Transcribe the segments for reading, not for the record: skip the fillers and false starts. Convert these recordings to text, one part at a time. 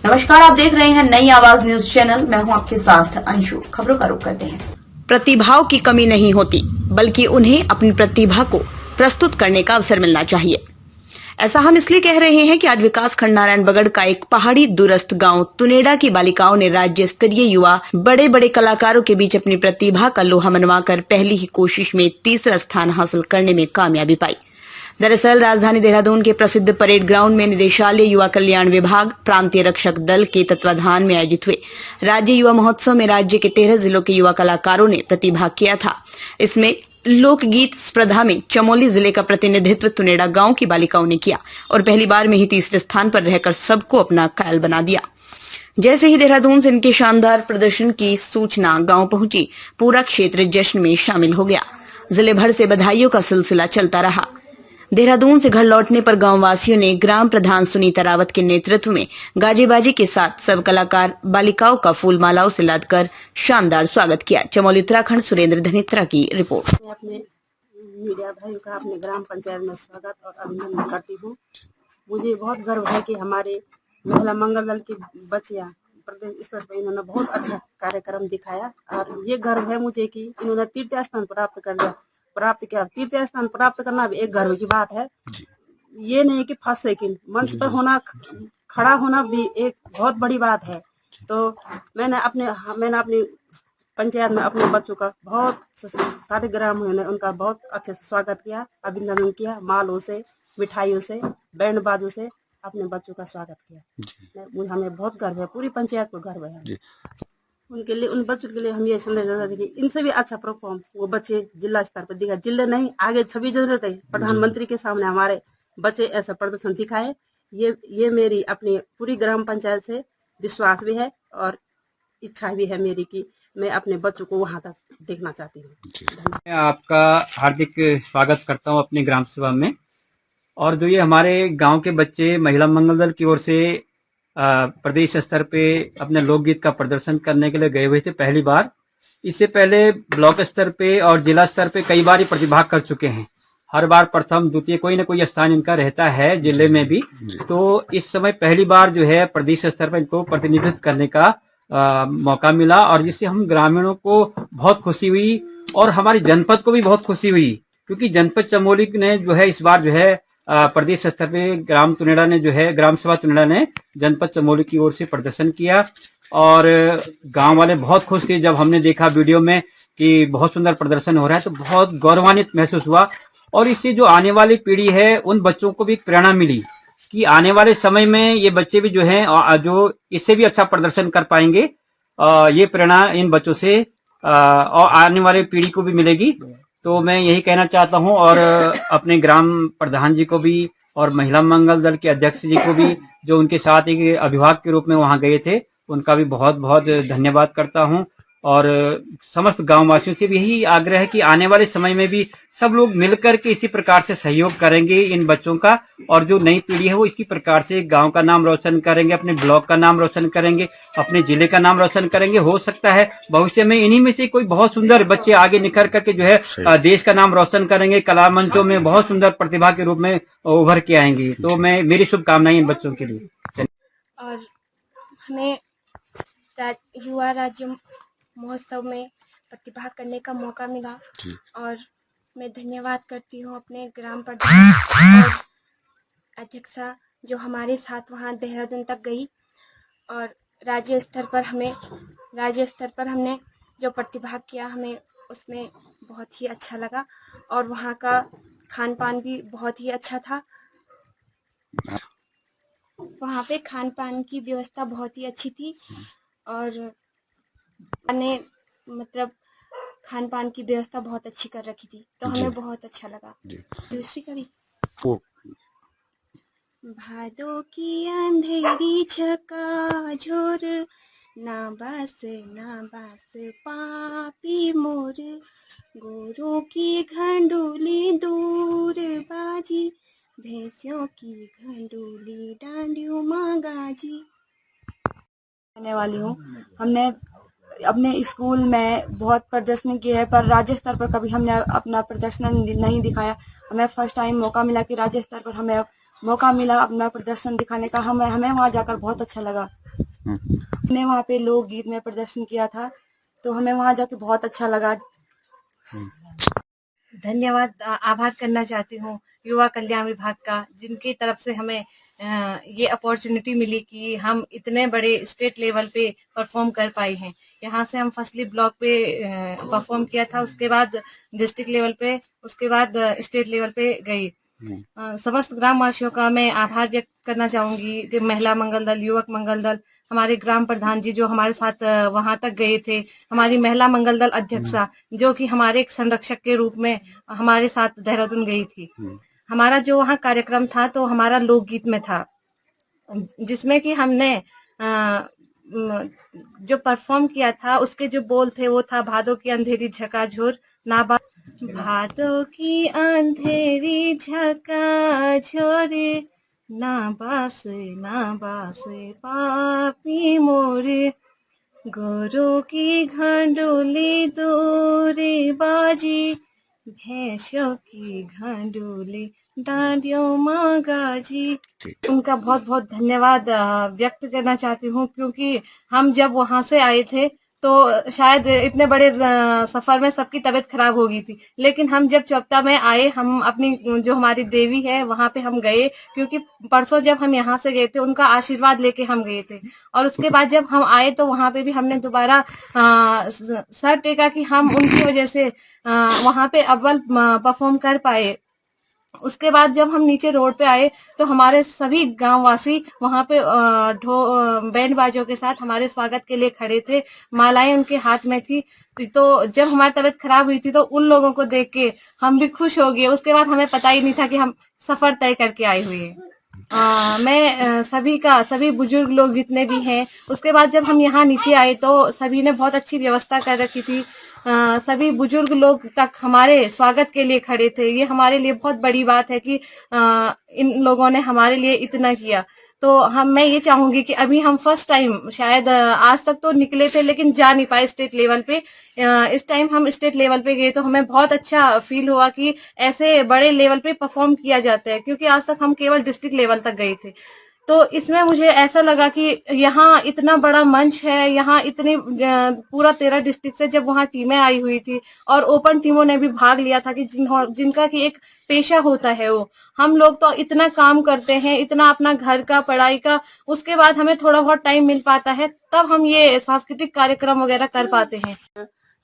नमस्कार, आप देख रहे हैं नई आवाज न्यूज चैनल। मैं हूं आपके साथ अंशु। खबरों का रुख करते हैं। प्रतिभाओं की कमी नहीं होती, बल्कि उन्हें अपनी प्रतिभा को प्रस्तुत करने का अवसर मिलना चाहिए। ऐसा हम इसलिए कह रहे हैं कि आज विकास खंड नारायणबगड़ का एक पहाड़ी दूरस्थ गांव तुनेड़ा की बालिकाओं ने राज्य स्तरीय युवा बड़े बड़े कलाकारों के बीच अपनी प्रतिभा का लोहा मनवाकर पहली ही कोशिश में तीसरा स्थान हासिल करने में कामयाबी पाई। दरअसल राजधानी देहरादून के प्रसिद्ध परेड ग्राउंड में निदेशालय युवा कल्याण विभाग प्रांतीय रक्षक दल के तत्वाधान में आयोजित हुए राज्य युवा महोत्सव में राज्य के 13 जिलों के युवा कलाकारों ने प्रतिभाग किया था। इसमें लोकगीत स्पर्धा में चमोली जिले का प्रतिनिधित्व तुनेड़ा गांव की बालिकाओं ने किया और पहली बार में ही तीसरे स्थान पर रहकर सबको अपना कायल बना दिया। जैसे ही देहरादून से इनके शानदार प्रदर्शन की सूचना गांव पहुंची, पूरा क्षेत्र जश्न में शामिल हो गया। जिले भर से बधाइयों का सिलसिला चलता रहा। देहरादून से घर लौटने पर गांव वासियों ने ग्राम प्रधान सुनीता रावत के नेतृत्व में गाजेबाजी के साथ सब कलाकार बालिकाओं का फूल मालाओं से लादकर शानदार स्वागत किया। चमोली उत्तराखंड, सुरेंद्र धनित्रा की रिपोर्ट। मैं अपने मीडिया भाइयों का अपने ग्राम पंचायत में स्वागत और अभिनंदन करती हूँ। मुझे बहुत गर्व है कि हमारे महिला मंगल दल की बच्चियाँ प्रदेश स्तर पर इन्होंने बहुत अच्छा कार्यक्रम दिखाया और ये गर्व है मुझे कि इन्होंने तीर्थ स्थान प्राप्त किया। तीर्थ स्थान प्राप्त करना भी एक गर्व की बात है। ये नहीं कि फर्स्ट सेकंड मंच पर होना, खड़ा होना भी एक बहुत बड़ी बात है। तो मैंने अपनी पंचायत में अपने बच्चों का बहुत सारे ग्रामीणों ने उनका बहुत अच्छे से स्वागत किया, अभिनंदन किया, मालों से, मिठाइयों से, बैंड बाजों से अपने बच्चों का स्वागत किया। हमें बहुत गर्व है, पूरी पंचायत को गर्व है। उनके लिए, उन बच्चों के लिए हम ये संदेश देते हैं कि इनसे भी अच्छा परफॉर्म वो बच्चे जिला स्तर पर दिखाए। जिले नहीं, आगे 26 जनवरी तक प्रधानमंत्री के सामने हमारे बच्चे ऐसा प्रदर्शन दिखाए। ये मेरी अपनी पूरी ग्राम पंचायत से विश्वास भी है और इच्छा भी है मेरी कि मैं अपने बच्चों को वहां तक देखना चाहती हूँ। मैं आपका हार्दिक स्वागत करता हूँ अपने ग्राम सभा में। और जो ये हमारे गांव के बच्चे महिला मंगल दल की ओर से प्रदेश स्तर पे अपने लोकगीत का प्रदर्शन करने के लिए गए हुए थे पहली बार। इससे पहले ब्लॉक स्तर पे और जिला स्तर पे कई बार ही प्रतिभाग कर चुके हैं। हर बार प्रथम द्वितीय कोई न कोई स्थान इनका रहता है जिले में भी। तो इस समय पहली बार जो है प्रदेश स्तर पर इनको प्रतिनिधित्व करने का मौका मिला और जिससे हम ग्रामीणों को बहुत खुशी हुई और हमारी जनपद को भी बहुत खुशी हुई, क्योंकि जनपद चमोली ने जो है इस बार जो है प्रदेश स्तर पे ग्राम सभा तुनेड़ा ने जनपद चमोली की ओर से प्रदर्शन किया और गांव वाले बहुत खुश थे जब हमने देखा वीडियो में कि बहुत सुंदर प्रदर्शन हो रहा है। तो बहुत गौरवान्वित महसूस हुआ और इससे जो आने वाली पीढ़ी है उन बच्चों को भी एक प्रेरणा मिली कि आने वाले समय में ये बच्चे भी जो हैं जो इससे भी अच्छा प्रदर्शन कर पाएंगे। ये प्रेरणा इन बच्चों से और आने वाली पीढ़ी को भी मिलेगी। तो मैं यही कहना चाहता हूं और अपने ग्राम प्रधान जी को भी और महिला मंगल दल के अध्यक्ष जी को भी जो उनके साथ एक अभिभावक के रूप में वहां गए थे, उनका भी बहुत बहुत धन्यवाद करता हूं। और समस्त गांव वासियों से भी यही आग्रह है कि आने वाले समय में भी सब लोग मिलकर के इसी प्रकार से सहयोग करेंगे इन बच्चों का, और जो नई पीढ़ी है वो इसी प्रकार से गांव का नाम रोशन करेंगे, अपने ब्लॉक का नाम रोशन करेंगे, अपने जिले का नाम रोशन करेंगे। हो सकता है भविष्य में इन्हीं में से कोई बहुत सुंदर बच्चे आगे निखर करके जो है देश का नाम रोशन करेंगे, कला मंचों में बहुत सुंदर प्रतिभा के रूप में उभर के आएंगे। तो मैं मेरी शुभकामनाएं इन बच्चों के लिए। और हमें युवा राज्य महोत्सव में प्रतिभाग करने का मौका मिला और मैं धन्यवाद करती हूँ अपने ग्राम प्रधान और अध्यक्षा जो हमारे साथ वहाँ देहरादून तक गई और राज्य स्तर पर हमने जो प्रतिभाग किया, हमें उसमें बहुत ही अच्छा लगा और वहाँ का खान पान भी बहुत ही अच्छा था। वहाँ पे खान पान की व्यवस्था बहुत ही अच्छी थी और मतलब खान पान की व्यवस्था बहुत अच्छी कर रखी थी, तो हमें बहुत अच्छा लगा। दूसरी कड़ी भादों की अंधेरी झकाझोर, ना बस पापी मोर, गोरों की घंडोली दूर बाजी, भैंसियों की घंडोली डांडियों माँ गाजी। करने वाली हूँ। हमने अपने स्कूल में बहुत प्रदर्शन किए हैं पर राज्य स्तर पर कभी हमने अपना प्रदर्शन नहीं दिखाया। हमें फर्स्ट टाइम मौका मिला कि राज्य स्तर पर हमें मौका मिला अपना प्रदर्शन दिखाने का। हमें वहाँ जाकर बहुत अच्छा लगा। हमने वहाँ पे लोकगीत में प्रदर्शन किया था, तो हमें वहाँ जाके बहुत अच्छा लगा। धन्यवाद आभार करना चाहती हूँ युवा कल्याण विभाग का, जिनकी तरफ से हमें ये अपॉर्चुनिटी मिली कि हम इतने बड़े स्टेट लेवल पे परफॉर्म कर पाए हैं। यहाँ से हम फर्स्टली ब्लॉक पे परफॉर्म किया था, उसके बाद डिस्ट्रिक्ट लेवल पे, उसके बाद स्टेट लेवल पे गई। समस्त ग्रामवासियों का मैं आभार व्यक्त करना चाहूंगी कि महिला मंगल दल, युवक मंगल दल, हमारे ग्राम प्रधान जी जो हमारे साथ वहां तक गए थे, हमारी महिला मंगल दल अध्यक्षा जो कि हमारे एक संरक्षक के रूप में हमारे साथ देहरादून गई थी। हमारा जो वहाँ कार्यक्रम था तो हमारा लोकगीत में था, जिसमें कि हमने जो परफॉर्म किया था उसके जो बोल थे वो था भादों की अंधेरी झकाझोर ना भादों की अंधेरी झकाझोरे ना बास पापी मोरे, गोरों की घंडोली दूरे बाजी, भैंसों की घंडोली डांडियों माँ गाजी। उनका बहुत बहुत धन्यवाद व्यक्त करना चाहती हूँ, क्योंकि हम जब वहां से आए थे तो शायद इतने बड़े सफर में सबकी तबीयत खराब हो गई थी, लेकिन हम जब चौपता में आए, हम अपनी जो हमारी देवी है वहां पे हम गए, क्योंकि परसों जब हम यहाँ से गए थे उनका आशीर्वाद लेके हम गए थे, और उसके बाद जब हम आए तो वहां पे भी हमने दोबारा सर टेका कि हम उनकी वजह से वहां पे अव्वल परफॉर्म कर पाए। उसके बाद जब हम नीचे रोड पे आए तो हमारे सभी गांववासी वहां पे बैंड बाजों के साथ हमारे स्वागत के लिए खड़े थे, मालाएं उनके हाथ में थी। तो जब हमारी तबीयत खराब हुई थी तो उन लोगों को देख के हम भी खुश हो गए। उसके बाद हमें पता ही नहीं था कि हम सफर तय करके आए हुए हैं। मैं सभी बुजुर्ग लोग जितने भी हैं, उसके बाद जब हम यहाँ नीचे आए तो सभी ने बहुत अच्छी व्यवस्था कर रखी थी। सभी बुजुर्ग लोग तक हमारे स्वागत के लिए खड़े थे। ये हमारे लिए बहुत बड़ी बात है कि इन लोगों ने हमारे लिए इतना किया। तो मैं ये चाहूंगी कि अभी हम फर्स्ट टाइम शायद आज तक तो निकले थे लेकिन जा नहीं पाए स्टेट लेवल पे। इस टाइम हम स्टेट लेवल पे गए तो हमें बहुत अच्छा फील हुआ कि ऐसे बड़े लेवल पे परफॉर्म किया जाता है, क्योंकि आज तक हम केवल डिस्ट्रिक्ट लेवल तक गए थे। तो इसमें मुझे ऐसा लगा कि यहाँ इतना बड़ा मंच है, यहाँ इतनी पूरा 13 डिस्ट्रिक्ट से जब वहाँ टीमें आई हुई थी और ओपन टीमों ने भी भाग लिया था कि जिनका कि एक पेशा होता है वो। हम लोग तो इतना काम करते हैं, इतना अपना घर का, पढ़ाई का, उसके बाद हमें थोड़ा बहुत टाइम मिल पाता है, तब हम ये सांस्कृतिक कार्यक्रम वगैरह कर पाते हैं।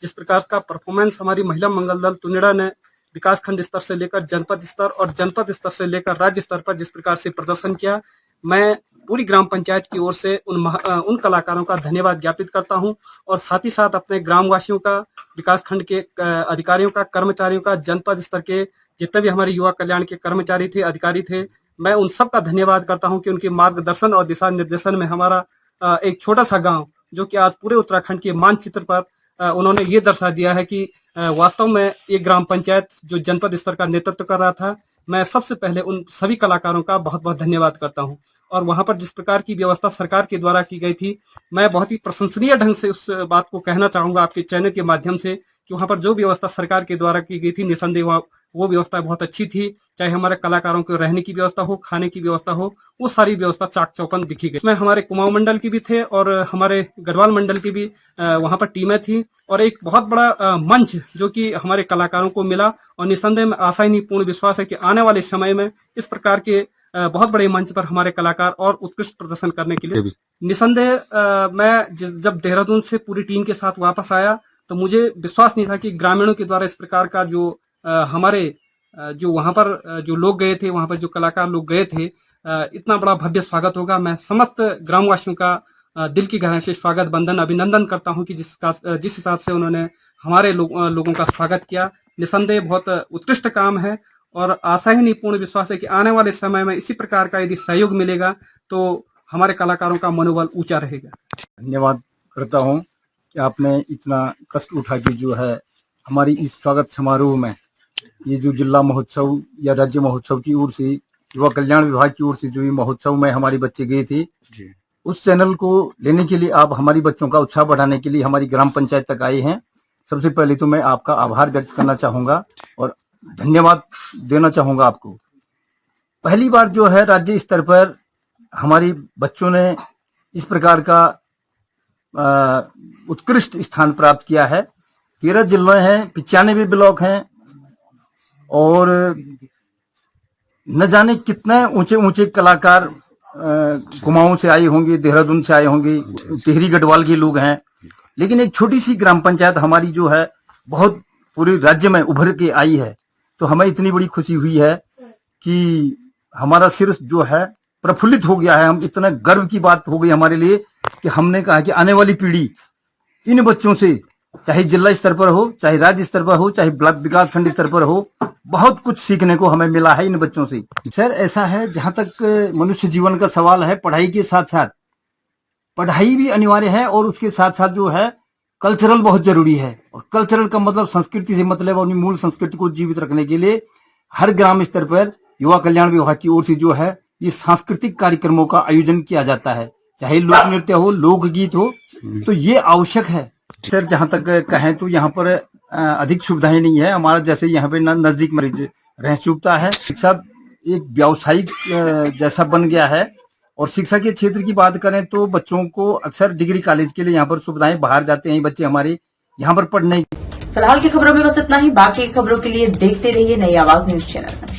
जिस प्रकार का परफॉर्मेंस हमारी महिला मंगल दल तुनिड़ा ने विकास खंड स्तर से लेकर जनपद स्तर और जनपद स्तर से लेकर राज्य स्तर पर जिस प्रकार से प्रदर्शन किया, मैं पूरी ग्राम पंचायत की ओर से उन कलाकारों का धन्यवाद ज्ञापित करता हूं, और साथ ही साथ अपने ग्रामवासियों का, विकास खंड के अधिकारियों का, कर्मचारियों का, जनपद स्तर के जितने भी हमारे युवा कल्याण के कर्मचारी थे, अधिकारी थे, मैं उन सब का धन्यवाद करता हूं कि उनके मार्गदर्शन और दिशा निर्देशन में हमारा एक छोटा सा गाँव, जो कि आज पूरे उत्तराखंड के मानचित्र पर उन्होंने ये दर्शा दिया है कि वास्तव में ये ग्राम पंचायत जो जनपद स्तर का नेतृत्व कर रहा था, मैं सबसे पहले उन सभी कलाकारों का बहुत बहुत धन्यवाद करता हूं। और वहां पर जिस प्रकार की व्यवस्था सरकार के द्वारा की गई थी, मैं बहुत ही प्रशंसनीय ढंग से उस बात को कहना चाहूंगा आपके चैनल के माध्यम से कि वहां पर जो व्यवस्था सरकार के द्वारा की गई थी, निसंदेह वो व्यवस्था बहुत अच्छी थी। चाहे हमारे कलाकारों को रहने की व्यवस्था हो, खाने की व्यवस्था हो, वो सारी व्यवस्था चाक चौबंद दिखी गई। इसमें हमारे कुमाऊं मंडल की भी थे और हमारे गढ़वाल मंडल की भी वहां पर टीमें थी, और एक बहुत बड़ा मंच जो कि हमारे कलाकारों को मिला। और निसंदेह में आशा ही नहीं, पूर्ण विश्वास है कि आने वाले समय में इस प्रकार के बहुत बड़े मंच पर हमारे कलाकार और उत्कृष्ट प्रदर्शन करने के लिए निसंदेह मैं जब देहरादून से पूरी टीम के साथ वापस आया तो मुझे विश्वास नहीं था कि ग्रामीणों के द्वारा इस प्रकार का जो हमारे जो वहां पर जो लोग गए थे, वहां पर जो कलाकार लोग गए थे, इतना बड़ा भव्य स्वागत होगा। मैं समस्त ग्रामवासियों का दिल की गहराई से स्वागत, बंधन, अभिनंदन करता हूं कि जिस हिसाब से उन्होंने हमारे लोगों का स्वागत किया। निसंदेह बहुत उत्कृष्ट काम है, और आशा ही नहीं, पूर्ण विश्वास है कि आने वाले समय में इसी प्रकार का यदि सहयोग मिलेगा तो हमारे कलाकारों का मनोबल ऊंचा रहेगा। धन्यवाद करता हूं कि आपने इतना कष्ट उठा के जो है हमारी इस स्वागत समारोह में, ये जो जिला महोत्सव या राज्य महोत्सव की ओर से, युवा कल्याण विभाग की ओर से जो ये महोत्सव में हमारे बच्चे गए थे, उस चैनल को लेने के लिए, आप हमारी बच्चों का उत्साह बढ़ाने के लिए हमारी ग्राम पंचायत तक आए हैं। सबसे पहले तो मैं आपका आभार व्यक्त करना चाहूंगा और धन्यवाद देना चाहूंगा आपको। पहली बार जो है राज्य स्तर पर हमारी बच्चों ने इस प्रकार का उत्कृष्ट स्थान प्राप्त किया है। 13 जिले हैं, 95 ब्लॉक हैं और न जाने कितने ऊंचे ऊंचे कलाकार कुमाऊं से आए होंगे, देहरादून से आए होंगे, टिहरी गढ़वाल के लोग हैं। लेकिन एक छोटी सी ग्राम पंचायत हमारी जो है बहुत पूरे राज्य में उभर के आई है। तो हमें इतनी बड़ी खुशी हुई है कि हमारा सिर जो है प्रफुल्लित हो गया है। हम इतना गर्व की बात हो गई हमारे लिए कि हमने कहा कि आने वाली पीढ़ी इन बच्चों से, चाहे जिला स्तर पर हो, चाहे राज्य स्तर पर हो, चाहे ब्लॉक विकास खंड स्तर पर हो, बहुत कुछ सीखने को हमें मिला है इन बच्चों से। सर ऐसा है, जहां तक मनुष्य जीवन का सवाल है, पढ़ाई के साथ साथ पढ़ाई भी अनिवार्य है और उसके साथ साथ जो है कल्चरल बहुत जरूरी है। और कल्चरल का मतलब संस्कृति से मतलब अपनी मूल संस्कृति को जीवित रखने के लिए हर ग्राम स्तर पर युवा कल्याण विभाग की ओर से जो है ये सांस्कृतिक कार्यक्रमों का आयोजन किया जाता है, चाहे लोक नृत्य हो, लोकगीत हो, तो ये आवश्यक है। सर जहां तक कहें तो यहाँ पर अधिक सुविधाएं नहीं है हमारा, जैसे यहाँ पे नजदीक मरीज रह चुकता है। शिक्षा एक व्यावसायिक जैसा बन गया है। और शिक्षा के क्षेत्र की बात करें तो बच्चों को अक्सर डिग्री कॉलेज के लिए यहाँ पर सुविधाएं, बाहर जाते हैं बच्चे हमारे यहाँ पर पढ़ने। फिलहाल की खबरों में बस इतना ही। बाकी खबरों के लिए देखते रहिए नई आवाज न्यूज चैनल।